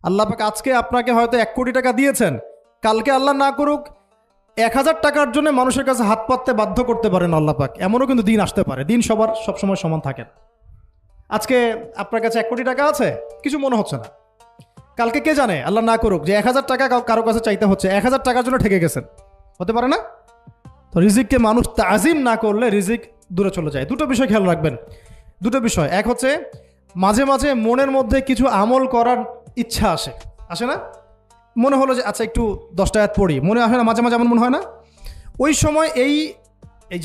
আল্লাহ পাক আজকে আপনাকে হয়তো 1 কোটি টাকা দিয়েছেন, কালকে আল্লাহ না করুক 1000 টাকার জন্য মানুষের কাছে হাত পাততে বাধ্য করতে পারেন আল্লাহ পাক। এমনও কিন্তু দিন আসতে পারে, দিন সবার সবসময় সমান থাকে না। আজকে আপনার কাছে 1 কোটি টাকা আছে, কিছু মনে হচ্ছে না, কালকে কে জানে আল্লাহ না করুক যে 1000 টাকা কারো কাছে চাইতে হচ্ছে, 1000 টাকার জন্য ঠকে গেছেন, হতে পারে না? তো রিজিককে মানুষ তাজিম না করলে রিজিক দূরে চলে যায়। দুটো বিষয় খেয়াল রাখবেন, দুটো বিষয়। এক হচ্ছে মাঝে মাঝে মনের মধ্যে কিছু আমল করার ইচ্ছা আসে না? মনে হলো যে আচ্ছা একটু 10টা আয়াত পড়ি, মনে আসে না মাঝে মাঝে? এমন মনে হয় না? ওই সময় এই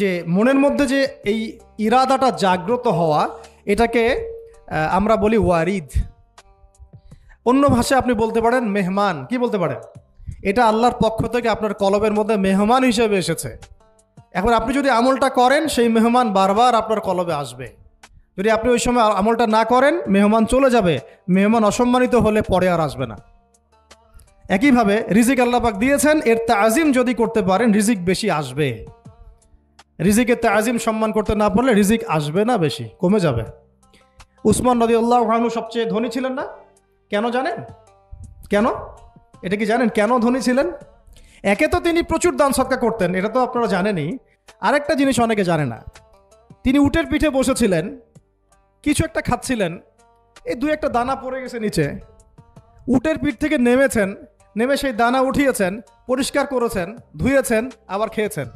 যে মনের মধ্যে যে এই ইরাদাটা জাগ্রত হওয়া, এটাকে আমরা বলি ওয়ারিদ। অন্য ভাষায় আপনি বলতে পারেন মেহমান। কি বলতে পারেন? এটা আল্লাহর পক্ষ থেকে আপনার কলবের মধ্যে মেহমান হিসেবে এসেছে। এখন আপনি যদি আমলটা করেন, সেই মেহমান বারবার আপনার কলবে আসবে। যদি আপনি ওই সময় আমলটা না করেন, মেহমান চলে যাবে, মেহমান অসম্মানিত হলে পরে আর আসবে না। একইভাবে রিজিক আল্লাহ পাক দিয়েছেন, এর তাজিম যদি করতে পারেন রিজিক বেশি আসবে। রিজিকের তাজিম সম্মান করতে না পারলে রিজিক আসবে না, বেশি কমে যাবে। উসমান রাদিয়াল্লাহু আনহু সবচেয়ে ধনী ছিলেন না? কেন জানেন? কেন? এটা কি জানেন কেন ধনী ছিলেন? একে তো তিনি প্রচুর দান সদকা করতেন, এটা তো আপনারা জানেনই। আরেকটা জিনিস অনেকে জানে না, তিনি উটের পিঠে বসেছিলেন, কিছু একটা খাচ্ছিলেন, এই 2-1টা দানা পড়ে গেছে নিচে। উটের পিঠ থেকে নেমেছেন, নেমে সেই দানা উঠিয়েছেন, পরিষ্কার করেছেন, ধুয়েছেন, আবার খেয়েছেন।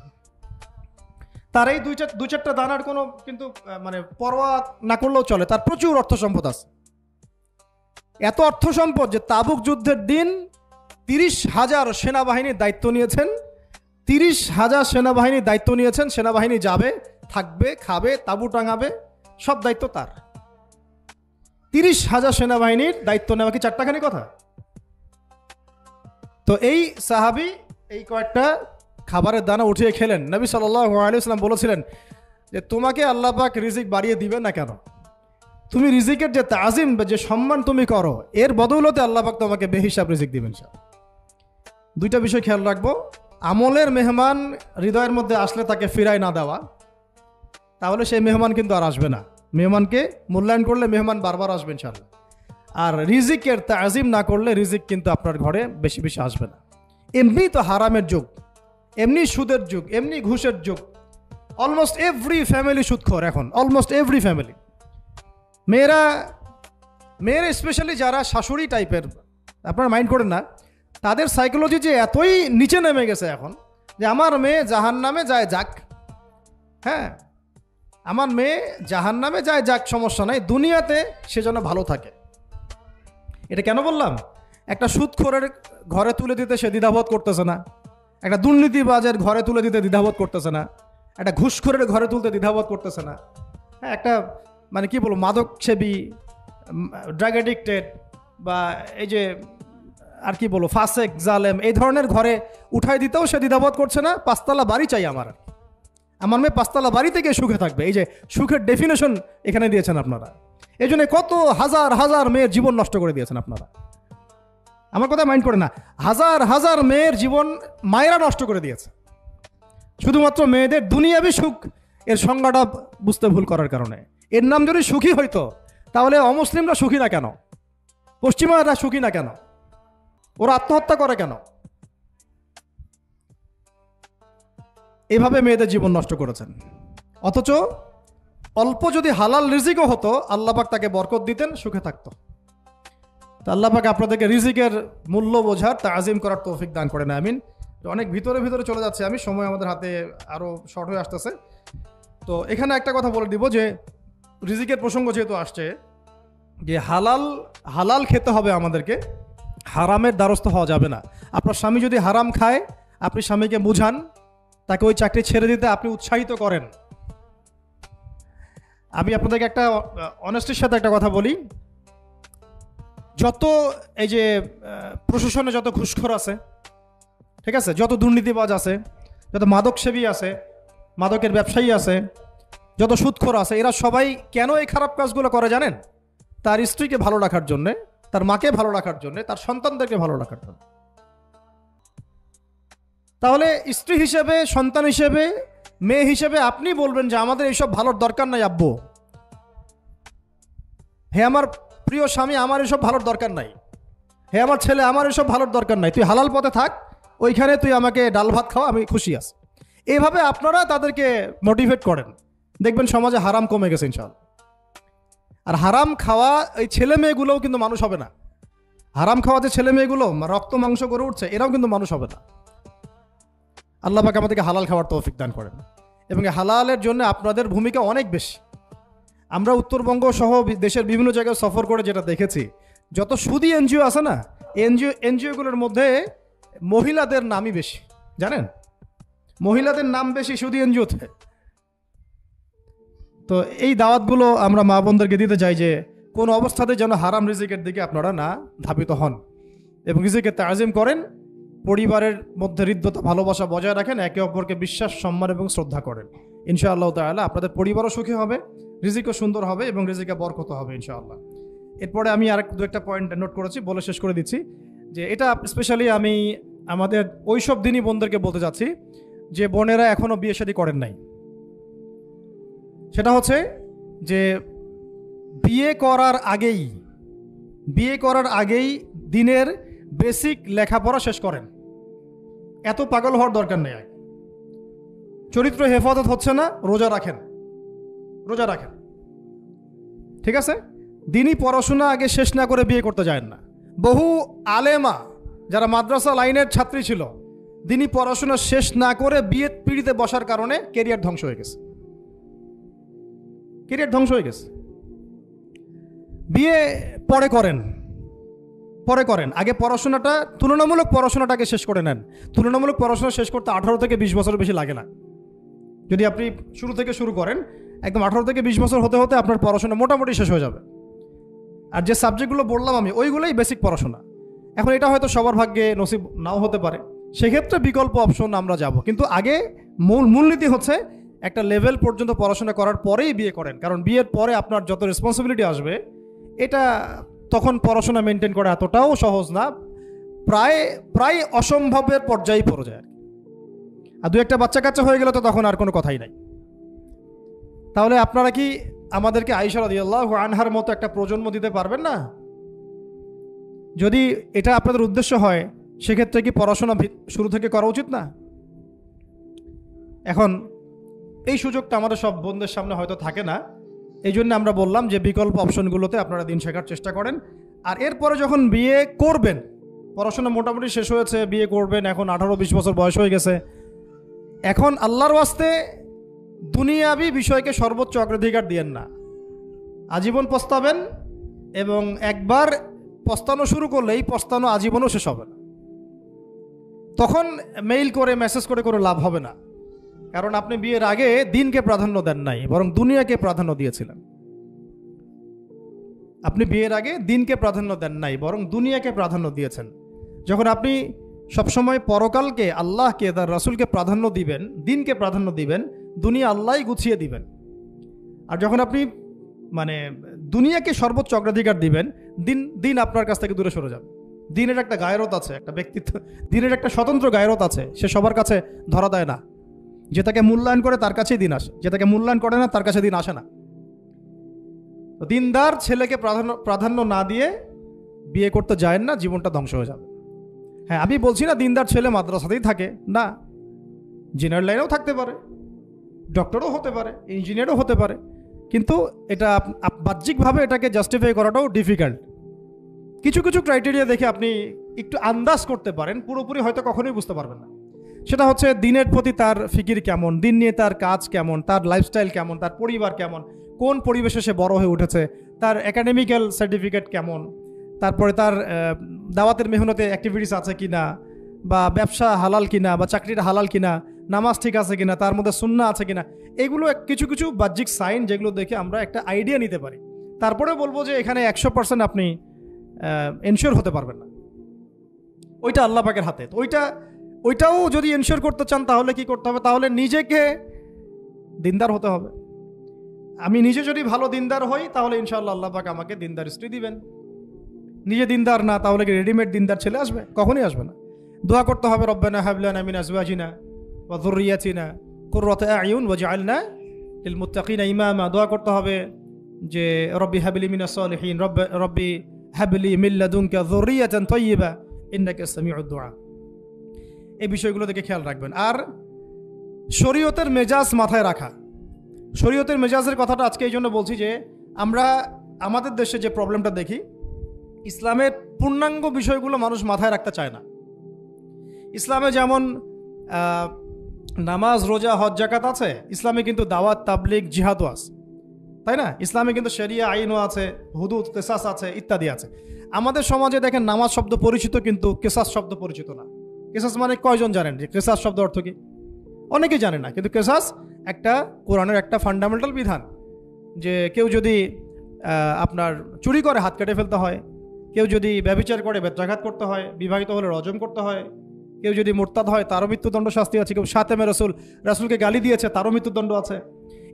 তার এই 2-4টা দানার কোনো কিন্তু মানে পরোয়া না করলেও চলে, তার প্রচুর অর্থ সম্পদ আছে। এত অর্থ সম্পদ যে তাবুক যুদ্ধের দিন 30,000 সেনাবাহিনীর দায়িত্ব নিয়েছেন। 30,000 সেনাবাহিনীর দায়িত্ব নিয়েছেন। সেনাবাহিনী যাবে, থাকবে, খাবে, তাঁবু টাঙাবে, সব দায়িত্ব তার। 30,000 সেনাবাহিনীর দায়িত্ব নেওয়া কি চারটাখানি কথা? তো এই সাহাবী এই কয়েকটা খাবারের দানা উঠিয়ে খেলেন। নবী সাল্লাল্লাহু আলাইহি ওয়াসাল্লাম বলেছিলেন যে তোমাকে আল্লাহ পাক রিজিক বাড়িয়ে দিবে না কেন? তুমি রিজিকের যে তাজিম, যে সম্মান তুমি করো, এর বদৌলতে আল্লাহ পাক তোমাকে বেহিসাব রিজিক দিবেন। দুইটা বিষয় খেয়াল রাখবো। আমলের মেহমান হৃদয়ের মধ্যে আসলে তাকে ফিরায় না দেওয়া, তাহলে সেই মেহমান কিন্তু আর আসবে না। মেহমানকে মূল্যায়ন করলে মেহমান বারবার আসবে ইনশাআল্লাহ। আর রিজিকের তাজিম না করলে রিজিক কিন্তু আপনার ঘরে বেশি বেশি আসবে না। এমনি তো হারামের যুগ, এমনি সুদের যুগ, এমনি ঘুষের যুগ। অলমোস্ট এভরি ফ্যামিলি সুদখোর এখন, অলমোস্ট এভরি ফ্যামিলি। মেয়েরা স্পেশালি যারা শাশুড়ি টাইপের, আপনারা মাইন্ড করেন না, তাদের সাইকোলজি যে এতই নিচে নেমে গেছে এখন যে আমার মেয়ে জাহান্নামে যায় যাক। হ্যাঁ, আমার মেয়ে জাহান্নামে যায় যাক, সমস্যা নাই, দুনিয়াতে সে যেন ভালো থাকে। এটা কেন বললাম? একটা সুদখোরের ঘরে তুলে দিতে সে দ্বিধাবোধ করতেছে না, একটা দুর্নীতিবাজের ঘরে তুলে দিতে দ্বিধাবোধ করতেছে না, একটা ঘুষখোরের ঘরে তুলতে দ্বিধাবোধ করতেছে না। হ্যাঁ, একটা মানে কি বলবো, মাদকসেবী, ড্রাগ অ্যাডিক্টেড, বা এই যে আর কি বলবো, ফাসেক, জালেম, এই ধরনের ঘরে উঠাই দিতেও সে দ্বিধাবোধ করছে না। 5তলা বাড়ি চাই আমার মেয়ে 5তলা বাড়ি থেকে সুখে থাকবে। এই যে সুখের ডেফিনেশন এখানে দিয়েছেন আপনারা। এই জন্য কত হাজার হাজার মেয়ের জীবন নষ্ট করে দিয়েছেন আপনারা। আমার কথা মাইন্ড করে না, হাজার হাজার মেয়ের জীবন মায়েরা নষ্ট করে দিয়েছে, শুধুমাত্র মেয়েদের দুনিয়াবি সুখ এর সংজ্ঞাটা বুঝতে ভুল করার কারণে। এর নাম যদি সুখী হইতো, তাহলে অমুসলিমরা সুখী না কেন? পশ্চিমারা সুখী না কেন? ওরা আত্মহত্যা করে কেন? এভাবে মেয়েদের জীবন নষ্ট করেছেন। অথচ অল্প যদি হালাল রিজিকও হতো, আল্লাহ পাক তাকে বরকত দিতেন, সুখে থাকতো। তো আল্লাহ পাক আপনাদেরকে রিজিকের মূল্য বোঝার, তাজিম করার তৌফিক দান করেন, আমিন। অনেক ভিতরে চলে যাচ্ছে আমি, সময় আমাদের হাতে আরও শর্ট হয়ে আসতেছে। তো এখানে একটা কথা বলে দিব যে রিজিকের প্রসঙ্গ যেহেতু আসছে, যে হালাল খেতে হবে আমাদেরকে, হারামের দ্বারস্থ হওয়া যাবে না। আপনার স্বামী যদি হারাম খায়, আপনি স্বামীকে বুঝান, তাকে ওই চাকরি ছেড়ে দিতে আপনি উৎসাহিত করেন। আমি আপনাদেরকে একটা অনেস্টির সাথে একটা কথা বলি, যত এই যে প্রশাসনে যত ঘুষখোর আছে, ঠিক আছে, যত দুর্নীতিবাজ আছে, যত মাদকসেবী আছে, মাদকের ব্যবসায়ী আছে, যত সুদখোর আছে, এরা সবাই কেন এই খারাপ কাজগুলো করে জানেন? তার স্ত্রীকে ভালো রাখার জন্যে, তার মাকে ভালো রাখার জন্যে, তার সন্তানদেরকে ভালো রাখার জন্য। তাহলে স্ত্রী হিসেবে, সন্তান হিসেবে, মেয়ে হিসেবে আপনি বলবেন যে আমাদের এইসব ভালোর দরকার নাই আব্বু, হে আমার প্রিয় স্বামী, আমার এসব ভালোর দরকার নাই। হে আমার ছেলে, আমার এসব ভালোর দরকার নাই, তুই হালাল পথে থাক, ওইখানে তুই আমাকে ডাল ভাত খাওয়া, আমি খুশি আছি। এইভাবে আপনারা তাদেরকে মোটিভেট করেন, দেখবেন সমাজে হারাম কমে গেছে ইনশাআল্লাহ। আর হারাম খাওয়া এই ছেলে মেয়েগুলোও কিন্তু মানুষ হবে না। হারাম খাওয়া যে ছেলে মেয়েগুলো রক্ত মাংস করে উঠছে, এরাও কিন্তু মানুষ হবে না। আল্লাহ পাক আমাদেরকে হালাল খাওয়ার তৌফিক দান করেন, এবং হালালের জন্য আপনাদের ভূমিকা অনেক বেশি। আমরা উত্তরবঙ্গ সহ দেশের বিভিন্ন জায়গায় সফর করে যেটা দেখেছি, যত সুদী এনজিও আছে না, এনজিওগুলোর মধ্যে মহিলাদের নামই বেশি, জানেন? মহিলাদের নাম বেশি সুদী এনজিওতে। তো এই দাওয়াতগুলো আমরা মা বোনদেরকে দিতে চাই যে কোন অবস্থাতে যেন হারাম রিজিকের দিকে আপনারা না ধাবিত হন, এবং রিজিকে তাজিম করেন, পরিবারের মধ্যে হৃদ্যতা ভালোবাসা বজায় রাখেন, একে অপরকে বিশ্বাস, সম্মান এবং শ্রদ্ধা করেন। ইনশাআল্লাহ তাআলা আপনাদের পরিবারও সুখী হবে, রিজিকও সুন্দর হবে, এবং রিজিকে বরকত হবে ইনশাআল্লাহ। এরপরে আমি দু একটা পয়েন্ট নোট করেছি, বলে শেষ করে দিচ্ছি যে এটা স্পেশালি আমি আমাদের ওইসব দিনই বোনদেরকে বলতে চাচ্ছি যে বোনেরা এখনও বিয়ে শাদী করেন নাই। সেটা হচ্ছে যে বিয়ে করার আগেই দিনের বেসিক লেখাপড়া শেষ করেন। এত পাগল হওয়ার দরকার নেই। চরিত্র হেফাজত হচ্ছে না, রোজা রাখেন, ঠিক আছে? দিনই পড়াশোনা আগে শেষ না করে বিয়ে করতে যায় না। বহু আলেমা যারা মাদ্রাসা লাইনের ছাত্রী ছিল, দিনই পড়াশোনা শেষ না করে বিয়ে পিড়িতে বসার কারণে কেরিয়ার ধ্বংস হয়ে গেছে। বিয়ে পরে করেন, আগে পড়াশোনাটা, তুলনামূলক পড়াশোনাটাকে শেষ করে নেন। তুলনামূলক পড়াশোনা শেষ করতে 18 থেকে 20 বছর বেশি লাগে না। যদি আপনি শুরু থেকে শুরু করেন, একদম 18 থেকে 20 বছর হতে হতে আপনার পড়াশোনা মোটামুটি শেষ হয়ে যাবে। আর যে সাবজেক্টগুলো বললাম আমি, ওইগুলোই বেসিক পড়াশোনা। এখন এটা হয়তো সবার ভাগ্যে নসিব নাও হতে পারে, সেক্ষেত্রে বিকল্প অপশন আমরা যাব, কিন্তু আগে মূলনীতি হচ্ছে একটা লেভেল পর্যন্ত পড়াশোনা করার পরেই বিয়ে করেন। কারণ বিয়ের পরে আপনার যত রেসপন্সিবিলিটি আসবে, এটা তখন পড়াশোনা মেনটেন করা এতটাও সহজ না, প্রায় অসম্ভবের পর্যায়ে পড়ে যায়। আর দু একটা বাচ্চা কাচ্চা হয়ে গেলে তো তখন আর কোনো কথাই নাই। তাহলে আপনারা কি আমাদেরকে আয়েশা রাদিয়াল্লাহু আনহার মতো একটা প্রজন্ম দিতে পারবেন না? যদি এটা আপনাদের উদ্দেশ্য হয়, সেক্ষেত্রে কি পড়াশোনা শুরু থেকে করা উচিত না? এখন এই সুযোগটা আমাদের সব বোনদের সামনে হয়তো থাকে না, এই জন্য আমরা বললাম যে বিকল্প অপশনগুলোতে আপনারা দিন শেখার চেষ্টা করেন। আর এরপরে যখন বিয়ে করবেন, পড়াশোনা মোটামুটি শেষ হয়েছে, বিয়ে করবেন, এখন 18-20 বছর বয়স হয়ে গেছে, এখন আল্লাহর ওয়াস্তে দুনিয়াবি বিষয়কে সর্বোচ্চ অগ্রাধিকার দিয়েন না। আজীবন পস্তাবেন, এবং একবার পস্তানো শুরু করলেই পস্তানো আজীবনও শেষ হবে না। তখন মেইল করে মেসেজ করে কোনো লাভ হবে না, কারণ আপনি বিয়ের আগে দিনকে প্রাধান্য দেন নাই, বরং দুনিয়াকে প্রাধান্য দিয়েছিলেন। আপনি বিয়ের আগে দিনকে প্রাধান্য দেন নাই, বরং দুনিয়াকে প্রাধান্য দিয়েছেন। যখন আপনি সবসময় পরকালকে, আল্লাহকে, তার রাসূলকে প্রাধান্য দিবেন, দিনকে প্রাধান্য দিবেন, দুনিয়া আল্লাহই গুছিয়ে দিবেন। আর যখন আপনি দুনিয়াকে সর্বোচ্চ অগ্রাধিকার দিবেন, দিন আপনার কাছ থেকে দূরে সরে যাবে। দিনের একটা গায়রত আছে, একটা ব্যক্তিত্ব, দিনের একটা স্বতন্ত্র গায়রত আছে, সে সবার কাছে ধরা দেয় না। যে তাকে মূল্যায়ন করে তার কাছেই দিন আসে, যে তাকে মূল্যায়ন করে না তার কাছে দিন আসে না। তো দিনদার ছেলেকে প্রাধান্য না দিয়ে বিয়ে করতে যায়েন না, জীবনটা ধ্বংস হয়ে যাবে। হ্যাঁ, আমি বলছি না দিনদার ছেলে মাদ্রাসাতেই থাকে, না, জেনারেল লাইনেও থাকতে পারে, ডক্টরও হতে পারে, ইঞ্জিনিয়ারও হতে পারে, কিন্তু এটা বাহ্যিকভাবে এটাকে জাস্টিফাই করাটাও ডিফিকাল্ট। কিছু ক্রাইটেরিয়া দেখে আপনি একটু আন্দাজ করতে পারেন, পুরোপুরি হয়তো কখনোই বুঝতে পারবেন না। সেটা হচ্ছে দিনের প্রতি তার ফিকির কেমন, দিন নিয়ে তার কাজ কেমন, তার লাইফস্টাইল কেমন, তার পরিবার কেমন, কোন পরিবেশে সে বড় হয়ে উঠেছে, তার একাডেমিক্যাল সার্টিফিকেট কেমন, তারপরে তার দাওয়াতের মেহনতে অ্যাক্টিভিটিস আছে কিনা, বা ব্যবসা হালাল কিনা, বা চাকরিটা হালাল কিনা, নামাজ ঠিক আছে কিনা, তার মধ্যে সুন্নাহ আছে কিনা। এগুলো কিছু বাহ্যিক সাইন যেগুলো দেখে আমরা একটা আইডিয়া নিতে পারি। তারপরে বলবো যে এখানে 100% আপনি এনশিওর হতে পারবেন না, ওইটা আল্লাহ পাকের হাতে। ওইটাও যদি এনশিওর করতে চান তাহলে কি করতে হবে? তাহলে নিজেকে দিনদার হতে হবে। আমি নিজে যদি ভালো দিনদার হই, তাহলে ইনশাআল্লাহ আল্লাহ পাক আমাকে দিনদার স্ত্রী দিবেন। নিজে দিনদার না, তাহলে কি রেডিমেড দিনদার ছেলে আসবে? কখনই আসবে না। দোয়া করতে হবে, রব্বানা হাব লানা মিন আজওয়াজিনা ওয়া যুররিয়াতিনা কুররাতা আয়ুন ওয়াজআলনা লিল মুত্তাকিনা ইমামা। দোয়া করতে হবে যে রব্বি হাবলি মিনাস সালিহিন, রব্বি হাবলি মিন লাদুনকা যুররিয়াতান তাইয়্যিবা ইন্নাকা সামিউদ দুআ। এই বিষয়গুলো থেকে খেয়াল রাখবেন। আর শরীয়তের মেজাজ মাথায় রাখা। শরীয়তের মেজাজের কথাটা আজকে এই জন্য বলছি যে আমরা আমাদের দেশে যে প্রবলেমটা দেখি, ইসলামের পূর্ণাঙ্গ বিষয়গুলো মানুষ মাথায় রাখতে চায় না। ইসলামে যেমন নামাজ, রোজা, হজ, যাকাত আছে, ইসলামে কিন্তু দাওয়াত, তাবলিগ, জিহাদও আছে, তাই না? ইসলামে কিন্তু শরিয়া আইনও আছে, হুদুদ, কিসাস আছে, ইত্যাদি আছে। আমাদের সমাজে দেখেন নামাজ শব্দ পরিচিত কিন্তু কিসাস শব্দ পরিচিত না। কিসাস মানে কয়জন জানেন যে কিসাস শব্দ অর্থ কি? অনেকেই জানে না। কিন্তু কিসাস একটা কোরআনের একটা ফান্ডামেন্টাল বিধান যে কেউ যদি আপনার চুরি করে হাত কেটে ফেলতে হয়, কেউ যদি ব্যভিচার করে বেত্রাঘাত করতে হয়, বিবাহিত হলে রজম করতে হয়, কেউ যদি মোরতাদ হয় তারও মৃত্যুদণ্ড শাস্তি আছে, কেউ শাতেমে রাসূলকে গালি দিয়েছে তারও মৃত্যুদণ্ড আছে।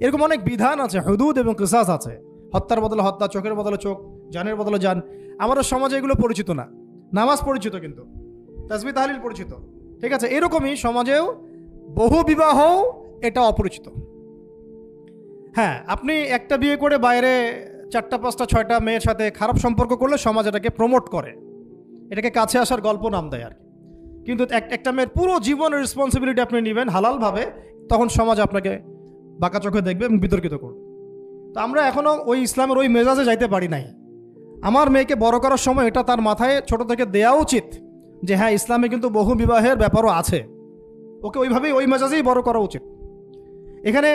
এরকম অনেক বিধান আছে, হুদুদ এবং কিসাস আছে। হত্যার বদলে হত্যা, চোখের বদলে চোখ, জানের বদলে জান। আমাদের সমাজে এগুলো পরিচিত না। নামাজ পরিচিত কিন্তু, তাসবিহ তাহলিল পরিচিত, ঠিক আছে? এরকমই সমাজেও বহু বিবাহ এটা অপরিচিত। হ্যাঁ, আপনি একটা বিয়ে করে বাইরে 4টা 5টা 6টা মেয়ের সাথে খারাপ সম্পর্ক করলে সমাজ এটাকে প্রমোট করে, এটাকে কাছে আসার গল্প নাম দেয় আর কি। কিন্তু একটা মেয়ের পুরো জীবনের রেসপন্সিবিলিটি আপনি নেবেন হালালভাবে, তখন সমাজ আপনাকে বাঁকা চোখে দেখবে এবং বিতর্কিত করবে। তো আমরা এখনও ওই ইসলামের ওই মেজাজে যাইতে পারি নাই। আমার মেয়েকে বড় করার সময় এটা তার মাথায় ছোট থেকে দেওয়া উচিত যে হ্যাঁ, ইসলামে কিন্তু বহু বিবাহের ব্যাপারও আছে, ওকে ওইভাবেই ওই মেজাজেই বড় করা উচিত। এখানে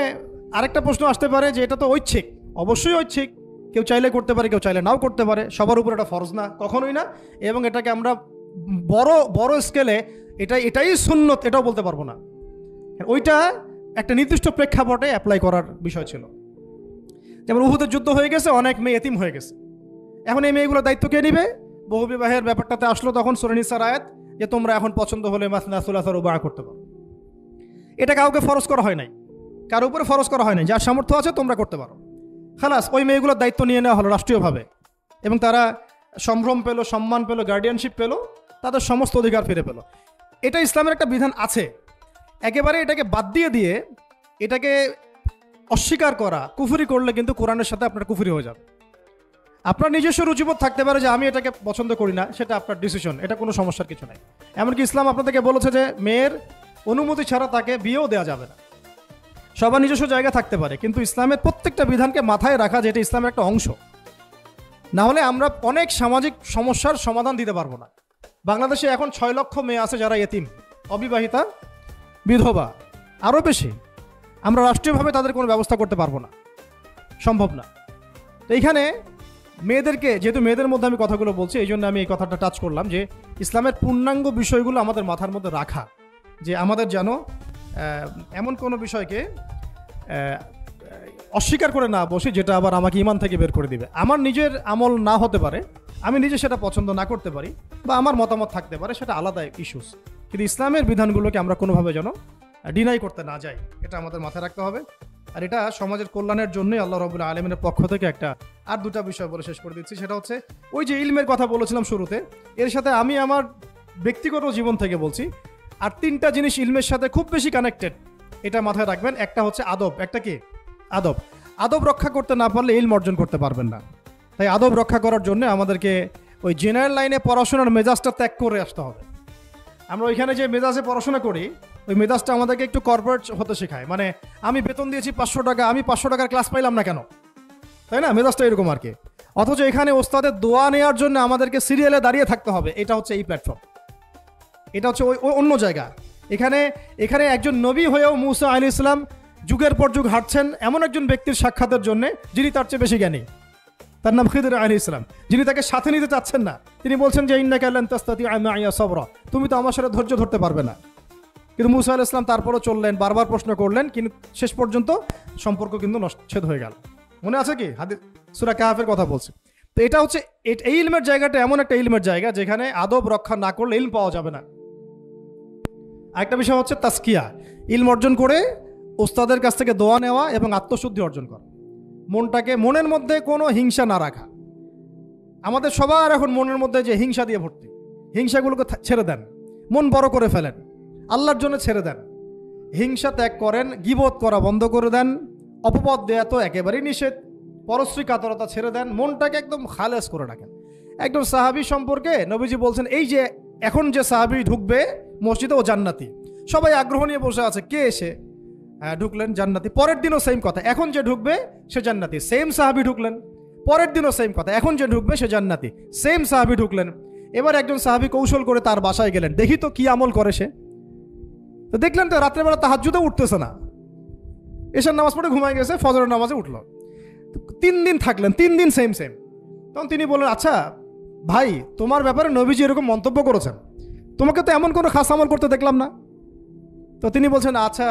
আরেকটা প্রশ্ন আসতে পারে যে এটা তো ঐচ্ছিক। অবশ্যই ঐচ্ছিক, কেউ চাইলে করতে পারে, কেউ চাইলে নাও করতে পারে, সবার উপর এটা ফরজ না, কখনোই না। এবং এটাকে আমরা বড় স্কেলে এটাই সুন্নত এটাও বলতে পারবো না। ওইটা একটা নির্দিষ্ট প্রেক্ষাপটে অ্যাপ্লাই করার বিষয় ছিল। যেমন উহুদের যুদ্ধ হয়ে গেছে, অনেক মেয়ে এতিম হয়ে গেছে, এখন এই মেয়েগুলোর দায়িত্ব কে নিবে? বহু বিবাহের ব্যাপারটাতে আসলো তখন সূরা নিসার আয়াত যে তোমরা এখন পছন্দ হলে মাসনা সুলাসা রুবা করতে পারো। এটা কাউকে ফরজ করা হয় নাই, কারো উপরে ফরজ করা হয় নাই। যার সামর্থ্য আছে তোমরা করতে পারো, খালাস। ওই মেয়েগুলোর দায়িত্ব নিয়ে নেওয়া হলো রাষ্ট্রীয়ভাবে, এবং তারা সম্ভ্রম পেল, সম্মান পেল, গার্ডিয়ানশিপ পেল, তাদের সমস্ত অধিকার ফিরে পেল। এটা ইসলামের একটা বিধান আছে। একেবারে এটাকে বাদ দিয়ে এটাকে অস্বীকার করা, কুফরি করলে কিন্তু কোরআনের সাথে আপনার কুফরি হয়ে যাবে। আপনার নিজস্ব রুচিবোধ থাকতে পারে যে আমি এটাকে পছন্দ করি না, সেটা আপনার ডিসিশন, এটা কোনো সমস্যার কিছু নাই। এমনকি ইসলাম আপনাদেরকে বলেছে যে মেয়ের অনুমতি ছাড়া তাকে বিয়েও দেওয়া যাবে না। সবার নিজস্ব জায়গা থাকতে পারে, কিন্তু ইসলামের প্রত্যেকটা বিধানকে মাথায় রাখা যেটা ইসলামের একটা অংশ। না হলে আমরা অনেক সামাজিক সমস্যার সমাধান দিতে পারবো না। বাংলাদেশে এখন 6 লক্ষ মেয়ে আছে যারা এতিম, অবিবাহিতা, বিধবা, আরও বেশি। আমরা রাষ্ট্রীয়ভাবে তাদের কোনো ব্যবস্থা করতে পারবো না, সম্ভব না। তো এইখানে মেয়েদেরকে, যেহেতু মেয়েদের মধ্যে আমি কথাগুলো বলছি, এই জন্য আমি এই কথাটা টাচ করলাম যে ইসলামের পূর্ণাঙ্গ বিষয়গুলো আমাদের মাথার মধ্যে রাখা, যে আমাদের যেন এমন কোনো বিষয়কে অস্বীকার করে না বসে যেটা আবার আমাকে ইমান থেকে বের করে দিবে। আমার নিজের আমল না হতে পারে, আমি নিজে সেটা পছন্দ না করতে পারি, বা আমার মতামত থাকতে পারে, সেটা আলাদা ইস্যুস। কিন্তু ইসলামের বিধানগুলোকে আমরা কোনোভাবে যেন ডিনাই করতে না যাই, এটা আমাদের মাথায় রাখতে হবে। আর এটা সমাজের কল্যাণের জন্যই আল্লাহ রাব্বুল আলামিনের পক্ষ থেকে আর দুটা বিষয় বলে শেষ করে দিচ্ছি। সেটা হচ্ছে ওই যে ইলমের কথা বলেছিলাম শুরুতে, এর সাথে আমি আমার ব্যক্তিগত জীবন থেকে বলছি আর 3টা জিনিস ইলমের সাথে খুব বেশি কানেক্টেড, এটা মাথায় রাখবেন। একটা হচ্ছে আদব। একটা কি? আদব। আদব রক্ষা করতে না পারলে ইলম অর্জন করতে পারবেন না। তাই আদব রক্ষা করার জন্য আমাদেরকে ওই জেনারেল লাইনে পড়াশোনার মেজাজটা ত্যাগ করে আসতে হবে। আমরা ওইখানে যে মেজাজে পড়াশোনা করি, ওই মেজাজটা আমাদেরকে একটু কর্পোরেট হতে শেখায়। মানে আমি বেতন দিয়েছি 500 টাকা, আমি 500 টাকার ক্লাস পাইলাম না কেন, তাই না? মেজাজটা এরকম আর কি। অথচ এখানে ওস্তাদের দোয়া নেওয়ার জন্য আমাদেরকে সিরিয়ালে দাঁড়িয়ে থাকতে হবে। এটা হচ্ছে এই প্ল্যাটফর্ম, এটা হচ্ছে ওই অন্য জায়গা। এখানে একজন নবী হয়েও মুসা আলাইহিস সালাম যুগের পর যুগ হাঁটছেন এমন একজন ব্যক্তির সাক্ষাতের জন্য যিনি তার চেয়ে বেশি জ্ঞানী। তার নাম খিদর আলাইহিস সালাম, যিনি তাকে সাথে নিতে চাচ্ছেন না। তিনি বলছেন যে ইন্নাকা লান তাসতাতিআ মাইয়া সাবরা, তুমি তো আমার সাথে ধৈর্য ধরতে পারবে না। কিন্তু মুসা আলাইহিস সালাম তারপরও চললেন, বারবার প্রশ্ন করলেন, কিন্তু শেষ পর্যন্ত সম্পর্ক কিন্তু নচ্ছেদ হয়ে গেল। মনে আছে কি? হাদিস সূরা কাহফের কথা বলছি। তো এটা হচ্ছে এই ইলমের জায়গাটা এমন একটা ইলমের জায়গা যেখানে আদব রক্ষা না করলে ইলম পাওয়া যাবে না। আরেকটা বিষয় হচ্ছে তাসকিয়া, ইলম অর্জন করে ওস্তাদের কাছ থেকে দোয়া নেওয়া এবং আত্মশুদ্ধি অর্জন করা। মনের মধ্যে কোনো হিংসা না রাখা। আমাদের সবার এখন মনের মধ্যে যে হিংসা দিয়ে ভর্তি, হিংসাগুলোকে ছেড়ে দেন, মন বড় করে ফেলেন, আল্লাহর জন্য ছেড়ে দেন, হিংসা ত্যাগ করেন, গীবত করা বন্ধ করে দেন, অপবাদ দেয়া তো একেবারেই নিষেধ, পরশ্রী কাতরতা ছেড়ে দেন, মনটাকে একদম খালেস করে রাখেন। একজন সাহাবী সম্পর্কে নবীজি বলছেন, এই যে এখন যে সাহাবী ঢুকবে মসজিদে ও জান্নাতি। সবাই আগ্রহ নিয়ে বসে আছে, কে এসে ঢুকলেন জান্নাতি। পরের দিনও সেম কথা, এখন যে ঢুকবে সে জান্নাতি। সেম সাহাবী ঢুকলেন, পরের দিনও সেম কথা, এখন যে ঢুকবে সে জান্নাতি। সেম সাহাবী ঢুকলেন। এবার একজন সাহাবী কৌশল করে তার বাসায় গেলেন, দেখি তো কি আমল করে সে। তো দেখলেন তো রাত্রেবেলা তাহাজ্জুদে উঠতেছে না, এশার নামাজ পড়ে ঘুমায় গেছে, ফজরের নামাজে উঠলো। 3 দিন থাকলেন, 3 দিন সেম সেম। তখন তিনি বললেন, আচ্ছা ভাই, তোমার ব্যাপারে নবীজি এরকম মন্তব্য করেছেন, তোমাকে তো এমন কোনো খাস আমল করতে দেখলাম না। তো তিনি বলছেন, আচ্ছা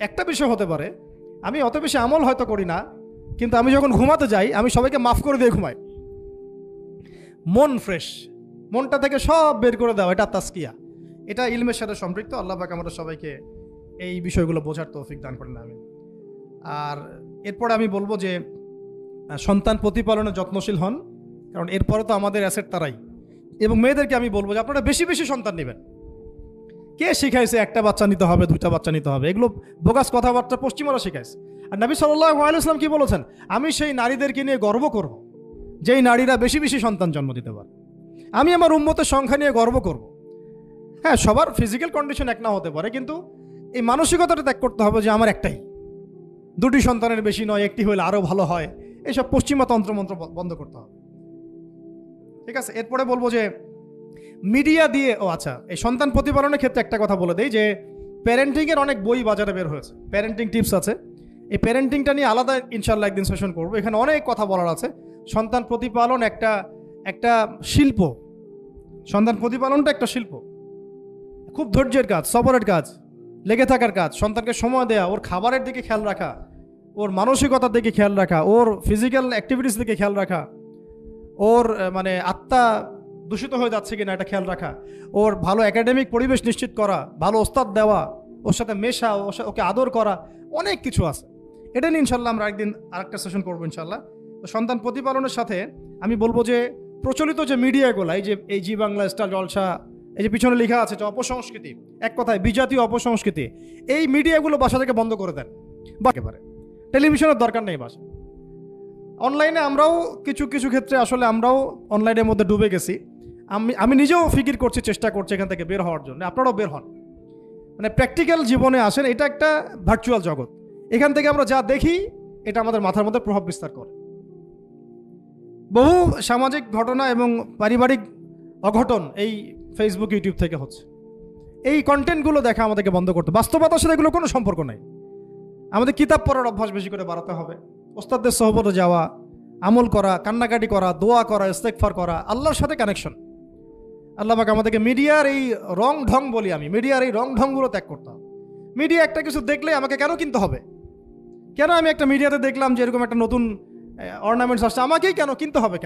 একটা বিষয় হতে পারে, আমি অত বেশি আমল হয়তো করি না, কিন্তু আমি যখন ঘুমাতে যাই আমি সবাইকে মাফ করে দিয়ে ঘুমাই। মন ফ্রেশ, মনটা থেকে সব বের করে দেওয়া, এটা তাসকিয়া, এটা ইলমের সাথে সম্পৃক্ত। আল্লাহ পাক আমাদের সবাইকে এই বিষয়গুলো বোঝার তৌফিক দান করেন। আমি আর এরপরে আমি বলবো যে সন্তান প্রতিপালনে যত্নশীল হন, কারণ এরপরে তো আমাদের অ্যাসেট তারাই। এবং মেয়েদেরকে আমি বলবো যে আপনারা বেশি বেশি সন্তান নেবেন। কে শিখাইছে একটা বাচ্চা নিতে হবে, 2টা বাচ্চা নিতে হবে? এগুলো বোগাস কথাবার্তা পশ্চিমারা শিখাইছে। আর নবী সাল্লাল্লাহু আলাইহি ওয়াসাল্লাম কি বলেছেন? আমি সেই নারীদেরকে নিয়ে গর্ব করব যেই নারীরা বেশি বেশি সন্তান জন্ম দিতে পারে। আমি আমার উম্মতের সংখ্যা নিয়ে গর্ব করব। হ্যাঁ, সবার ফিজিক্যাল কন্ডিশন এক না হতে পারে, কিন্তু এই মানসিকতাটা ত্যাগ করতে হবে যে আমার একটাই, 2টি সন্তানের বেশি নয়, একটি হলে আরও ভালো হয়। এইসব পশ্চিমা তন্ত্রমন্ত্র বন্ধ করতে হবে। ঠিক আছে, এরপরে বলবো যে মিডিয়া দিয়ে, আচ্ছা, এই সন্তান প্রতিপালনের ক্ষেত্রে একটা কথা বলে দেই যে প্যারেন্টিংয়ের অনেক বই বাজারে বের হয়েছে, প্যারেন্টিং টিপস আছে। এই প্যারেন্টিংটা নিয়ে আলাদা ইনশাল্লাহ একদিন সেশন করবো, এখানে অনেক কথা বলার আছে। সন্তান প্রতিপালন একটা শিল্প, সন্তান প্রতিপালনটা একটা শিল্প, খুব ধৈর্যের কাজ, সবরের কাজ, লেগে থাকার কাজ। সন্তানকে সময় দেওয়া, ওর খাবারের দিকে খেয়াল রাখা, ওর মানসিকতার দিকে খেয়াল রাখা, ওর ফিজিক্যাল অ্যাক্টিভিটিস দিকে খেয়াল রাখা, ওর মানে আত্মা দূষিত হয়ে যাচ্ছে কিনা এটা খেয়াল রাখা, ওর ভালো একাডেমিক পরিবেশ নিশ্চিত করা, ভালো ওস্তাদ দেওয়া, ওর সাথে মেশা, ওকে আদর করা, অনেক কিছু আছে। এটা নিয়ে ইনশাল্লাহ আমরা একদিন আরেকটা সেশন করবো ইনশাল্লাহ। তো সন্তান প্রতিপালনের সাথে আমি বলবো যে প্রচলিত যে মিডিয়াগুলো, এই জি বাংলা, স্টার জলসা, এই যে পিছনে লেখা আছে যে অপসংস্কৃতি, এক কথায় বিজাতীয় অপসংস্কৃতি, এই মিডিয়াগুলো বাসা থেকে বন্ধ করে দেন। বা একেবারে টেলিভিশনের দরকার নেই বাসা। অনলাইনে আমরাও কিছু কিছু ক্ষেত্রে আসলে আমরাও অনলাইনের মধ্যে ডুবে গেছি। আমি নিজেও ফিকির করছি, চেষ্টা করছি এখান থেকে বের হওয়ার জন্য। আপনারাও বের হন, মানে প্র্যাকটিক্যাল জীবনে আসেন। এটা একটা ভার্চুয়াল জগৎ, এখান থেকে আমরা যা দেখি এটা আমাদের মাথার মধ্যে প্রভাব বিস্তার করে। বহু সামাজিক ঘটনা এবং পারিবারিক অঘটন এই ফেসবুক, ইউটিউব থেকে হচ্ছে। এই কন্টেন্টগুলো দেখা আমাদেরকে বন্ধ করতে। বাস্তবতার সাথে এগুলো কোনো সম্পর্ক নাই। আমাদের কিতাব পড়ার অভ্যাস বেশি করে বাড়াতে হবে, ওস্তাদদের সহবতে যাওয়া, আমল করা, কান্নাকাটি করা, দোয়া করা, ইস্তেগফার করা, আল্লাহর সাথে কানেকশন। আল্লাহ পাক আমাদেরকে মিডিয়ার এই রং ঢং বলি আমি, মিডিয়ার এই রং ঢংগুলো ত্যাগ করতে হবে। মিডিয়া একটা কিছু দেখলে আমাকে কেন কিনতে হবে? কেন আমি একটা মিডিয়াতে দেখলাম যে এরকম একটা নতুন অর্নামেন্টস আসছে, আমাকেই কেন কিনতে হবে?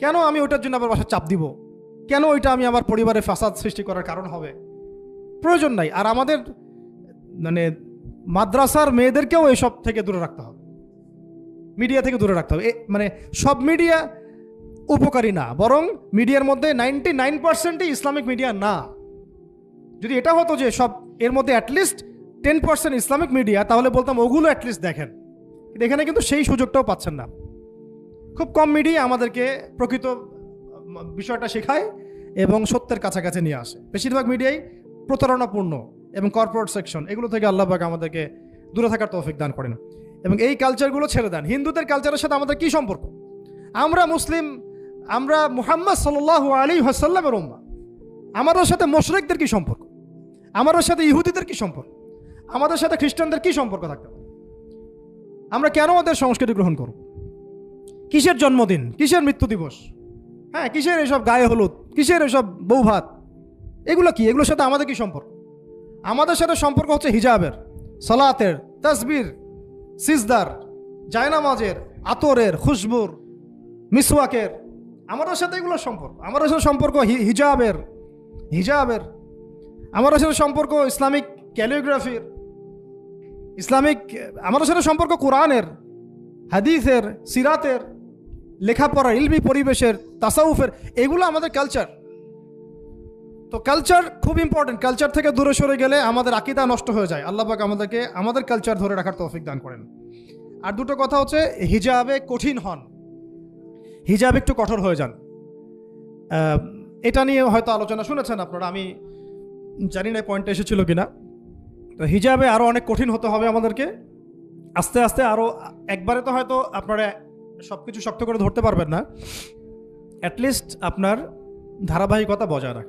কেন আমি ওইটার জন্য আবার বাসায় চাপ দিব? কেন ওইটা আমি আমার পরিবারে ফাসাদ সৃষ্টি করার কারণ হবে? প্রয়োজন নাই। আর আমাদের মানে মাদ্রাসার মেয়েদেরকেও এসব থেকে দূরে রাখতে হবে, মিডিয়া থেকে দূরে রাখতে হবে। মানে সব মিডিয়া উপকারী না, বরং মিডিয়ার মধ্যে 99%ই ইসলামিক মিডিয়া না। যদি এটা হতো যে সব এর মধ্যে অ্যাটলিস্ট 10% ইসলামিক মিডিয়া, তাহলে বলতাম ওগুলো অ্যাটলিস্ট দেখেন। কিন্তু এখানে কিন্তু সেই সুযোগটাও পাচ্ছেন না। খুব কম মিডিয়া আমাদেরকে প্রকৃত বিষয়টা শেখায় এবং সত্যের কাছাকাছি নিয়ে আসে। বেশিরভাগ মিডিয়াই প্রতারণাপূর্ণ এবং কর্পোরেট সেকশন, এগুলো থেকে আল্লাহ পাক আমাদেরকে দূরে থাকার তৌফিক দান করেন। এবং এই কালচারগুলো ছেড়ে দেন। হিন্দুদের কালচারের সাথে আমাদের কি সম্পর্ক? আমরা মুসলিম, আমরা মুহাম্মদ সাল্লাল্লাহু আলাইহি ওয়াসাল্লামের উম্মাহ। আমাদের সাথে মুশরিকদের কি সম্পর্ক? আমাদের সাথে ইহুদিদের কি সম্পর্ক? আমাদের সাথে খ্রিস্টানদের কি সম্পর্ক থাকতে পারে? আমরা কেন ওদের সংস্কৃতি গ্রহণ করব? কিসের জন্মদিন, কিসের মৃত্যু দিবস, হ্যাঁ, কিসের এসব গায়ে হলুদ, কিসের এসব বৌভাত, এগুলো কি? এগুলোর সাথে আমাদের কি সম্পর্ক? আমাদের সাথে সম্পর্ক হচ্ছে হিজাবের, সালাতের, তাসবির, সিজদার, জায়নামাজের, আতরের, খুশবুর, মিসওয়াকের। আমাদের সাথে এগুলোর সম্পর্ক। আমাদের সাথে সম্পর্ক হিজাবের। আমাদের সাথে সম্পর্ক ইসলামিক ক্যালিগ্রাফির, ইসলামিক। আমাদের সাথে সম্পর্ক কোরআনের, হাদিসের, সিরাতের, লেখাপড়ার, ইলমি পরিবেশের, তাসাউফের। এগুলো আমাদের কালচার। তো কালচার খুব ইম্পর্টেন্ট। কালচার থেকে দূরে সরে গেলে আমাদের আকীদা নষ্ট হয়ে যায়। আল্লাহ পাক আমাদেরকে আমাদের কালচার ধরে রাখার তৌফিক দান করেন। আর দুটো কথা হচ্ছে, হিজাবে কঠিন হন। হিজাব একটু কঠোর হয়ে যান। এটা নিয়ে হয়তো আলোচনা শুনেছেন আপনারা, আমি জানি না পয়েন্টটা এসেছিল কিনা। তো হিজাবে আরও অনেক কঠিন হতে হবে আমাদেরকে, আস্তে আস্তে আরও। একবারে তো হয়তো আপনারা সব কিছু শক্ত করে ধরতে পারবেন না, অ্যাটলিস্ট আপনার ধারাবাহিকতা বজায় রাখ।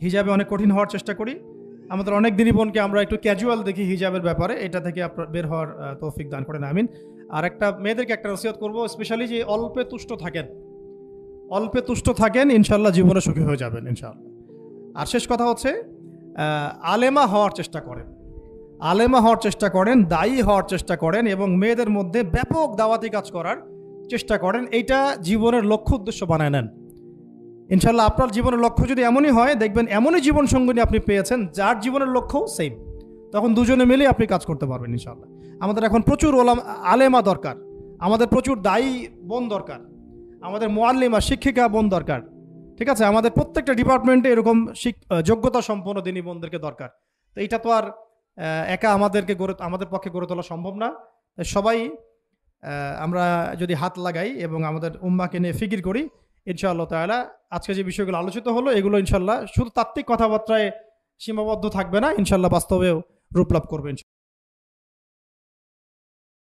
হিজাবে অনেক কঠিন হওয়ার চেষ্টা করি। আমাদের অনেক দিনই বোনকে আমরা একটু ক্যাজুয়াল দেখি হিজাবের ব্যাপারে, এটা থেকে আপনার বের হওয়ার তৌফিক দান করেন, আমিন। আর একটা মেয়েদেরকে একটা নসিহত করবো, স্পেশালি যে অল্পে তুষ্ট থাকেন, অল্পে তুষ্ট থাকেন, ইনশাল্লাহ জীবনে সুখী হয়ে যাবেন ইনশাল্লাহ। আর শেষ কথা হচ্ছে, আলেমা হওয়ার চেষ্টা করেন, আলেমা হওয়ার চেষ্টা করেন, দায়ী হওয়ার চেষ্টা করেন, এবং মেয়েদের মধ্যে ব্যাপক দাওয়াতি কাজ করার চেষ্টা করেন। এইটা জীবনের লক্ষ্য উদ্দেশ্য বানায় নেন ইনশাল্লাহ। আপনার জীবনের লক্ষ্য যদি এমনই হয়, দেখবেন এমনই জীবন সঙ্গিনী আপনি পেয়েছেন যার জীবনের লক্ষ্য সেম, তখন দুজনে মিলে আপনি কাজ করতে পারবেন ইনশাল্লাহ। আমাদের এখন প্রচুর আলেমা দরকার, আমাদের প্রচুর দায়ী বোন দরকার, আমাদের মুআল্লিমা শিক্ষিকা বোন দরকার, ঠিক আছে? আমাদের প্রত্যেকটা ডিপার্টমেন্টে এরকম যোগ্যতা সম্পন্ন দিনী বোনদেরকে দরকার। তো এইটা তো আর একা আমাদের পক্ষে গড়ে তোলা সম্ভব না। সবাই আমরা যদি হাত লাগাই এবং আমাদের উম্মাকে নিয়ে ফিকির করি, ইনশাআল্লাহ তাআলা আজকে যে বিষয়গুলো আলোচিত হলো, এগুলো ইনশাআল্লাহ শুধু তাত্ত্বিক কথাবার্তায় সীমাবদ্ধ থাকবে না, ইনশাআল্লাহ বাস্তবেও রূপ লাভ করবে।